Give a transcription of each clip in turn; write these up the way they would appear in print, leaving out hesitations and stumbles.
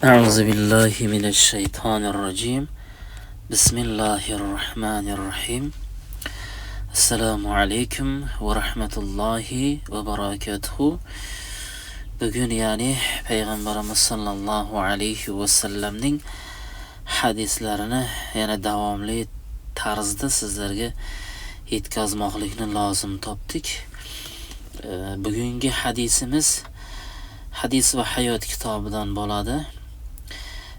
أعوذ بالله من الشيطان الرجيم. بسم الله الرحمن الرحيم. السلام عليكم ورحمة الله وبركاته. Bugün Peygamberimiz sallallahu aleyhi ve sellemning hadislerini davomli tarzda sizlarga yetkazmoqlikni lozim topdik. Bugungi hadisimiz Hadis ve Hayot kitobidan bo'ladi.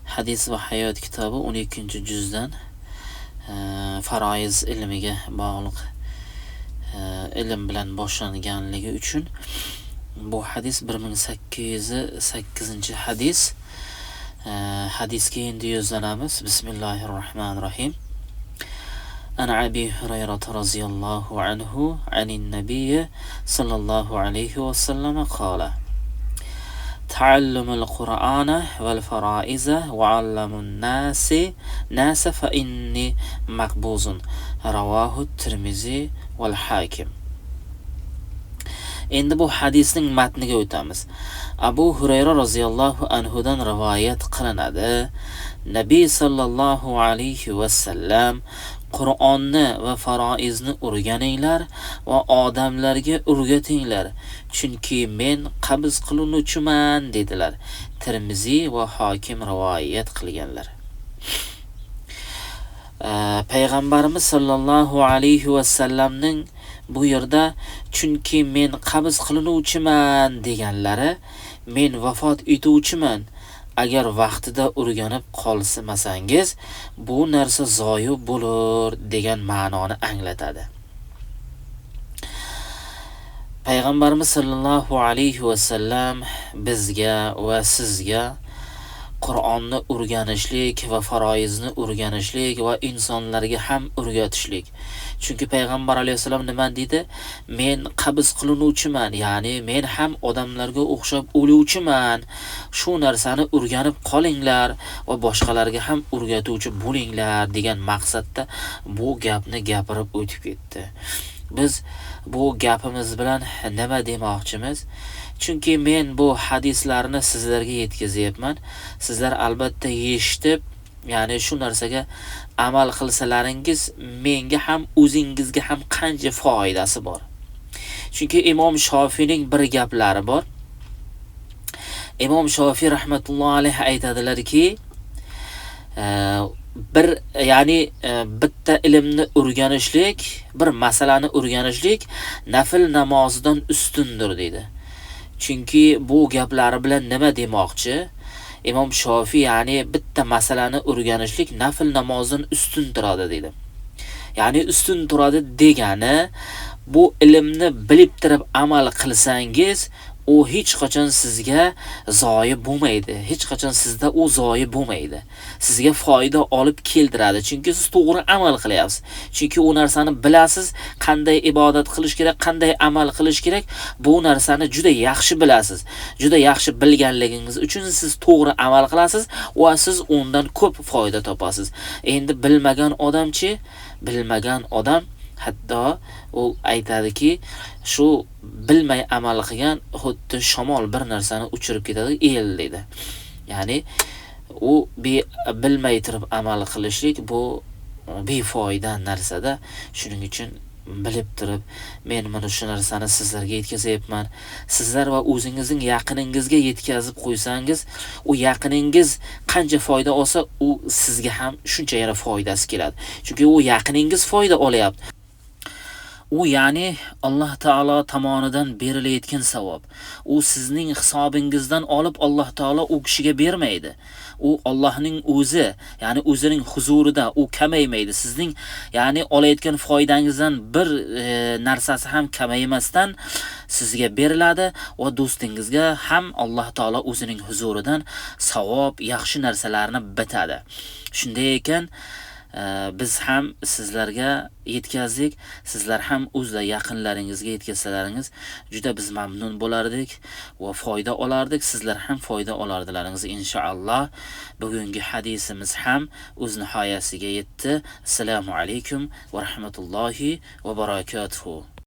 Hadis ve Hayot kitobi 12-juzdan faroiz ilmiga bog'liq ilm bilan boshlanganligi uchun bu hadis 1808 hadis. Hadisga endi yuzlanamiz. Bismillahirrohmanirrohim. An Abi Hurayra radhiyallohu anhu anin nabiy sallallohu alayhi ve sellem qala: تعلم القرآن والفرائض وعلم الناس فإني مقبوض. رواه الترمذي والحاكم. Endi bu hadisning matniga o'tamiz. Abu Hurayra roziyallohu anhudan rivoyat qilinadi. Nabiy sallallohu alayhi va sallam Qur'onni va faroizni o'rganinglar va odamlarga o'rgatinglar, chunki men qabz qilinuvchiman dedilar. Tirmiziy va Hokim rivoyat qilganlar. Payg'ambarimiz sallallohu alayhi va sallamning bu yerda chunki men qabz qilinuvchiman deganlari, men vafot etuvchiman. Agar vaqtida o'rganib qolmasangiz, bu narsa zoyi bo'lur degan ma'noni anglatadi. Payg'ambarimiz sallallohu alayhi va sallam bizga va sizga Qur'onni o'rganishlik va faroizni o'rganishlik va insonlarga ham o'rgatishlik. Chunki payg'ambar alayhisalom nima dedi? Men qabz qilinuvchiman, ya'ni men ham odamlarga o'xshab o'luvchiman. Shu narsani o'rganib qolinglar va boshqalarga ham o'rgatuvchi bo'linglar degan maqsadda bu gapni gapirib o'tib ketdi. Biz bu gapimiz bilan nima demoqchimiz? Chunki men bu hadislarni sizlarga yetkazyapman. Sizlar albatta eshitib, ya'ni shu narsaga amal qilsalaringiz menga ham o'zingizga ham qancha foydasi bor. Chunki Imom Shofiyning bir gaplari bor. Imom Shofiy rahmatullohi alayhi aytadilarki, bitta ilmni o'rganishlik, bir masalani o'rganishlik nafil namozidan ustundir dedi. Chunki bu gaplari bilan nima demoqchi? Imom Shofiy bitta masalani o'rganishlik nafil namozdan ustun turadi dedi. Ya'ni ustun turadi degani, bu ilmni bilib turib amal qilsangiz, u hech qachon sizga zoyi bo'lmaydi. Hech qachon sizda u zoyi bo'lmaydi. Sizga foyda olib keltiradi. Chunki siz to'g'ri amal qilyapsiz. Chunki u narsani bilasiz, qanday ibodat qilish kerak, qanday amal qilish kerak, bu narsani juda yaxshi bilasiz. Juda yaxshi bilganligingiz uchun siz to'g'ri amal qilasiz va siz undan ko'p foyda topasiz. Endi bilmagan odamchi, bilmagan odam hatto u aytadiki, shu bilmay amal qilgan xuddi shamol bir narsani uchirib ketadi, el dedi. Ya'ni u bilmay turib amal qilishlik bu befoyda narsada. Shuning uchun bilib turib men mana shu narsani sizlarga yetkazyapman. Sizlar va o'zingizning yaqiningizga yetkazib qo'ysangiz, u yaqiningiz qancha foyda olsa, u sizga ham shuncha yana foydasi keladi. Chunki u yaqiningiz foyda olyapti. U ya'ni Alloh taolo tomonidan berilayotgan savob. U sizning hisobingizdan olib Alloh taolo u kishiga bermaydi. U Allohning o'zi, ya'ni o'zining huzurida u kamaymaydi. Sizning ya'ni olayotgan foydangizdan bir narsasi ham kamaymasdan sizga beriladi va do'stingizga ham Alloh taolo o'zining huzuridan savob, yaxshi narsalarni bitadi. Shunday ekan, biz ham sizlarga yetkazdik, sizlar ham o'zla yaqinlaringizga yetkazsalaringiz juda biz mamnun bo'lardik va foyda olardik. Sizlar ham foyda olardilaringiz inshaalloh. Bugungi hadisimiz ham o'z nihoyasiga yetdi. Assalomu alaykum va rahmatullohi va barakatuh.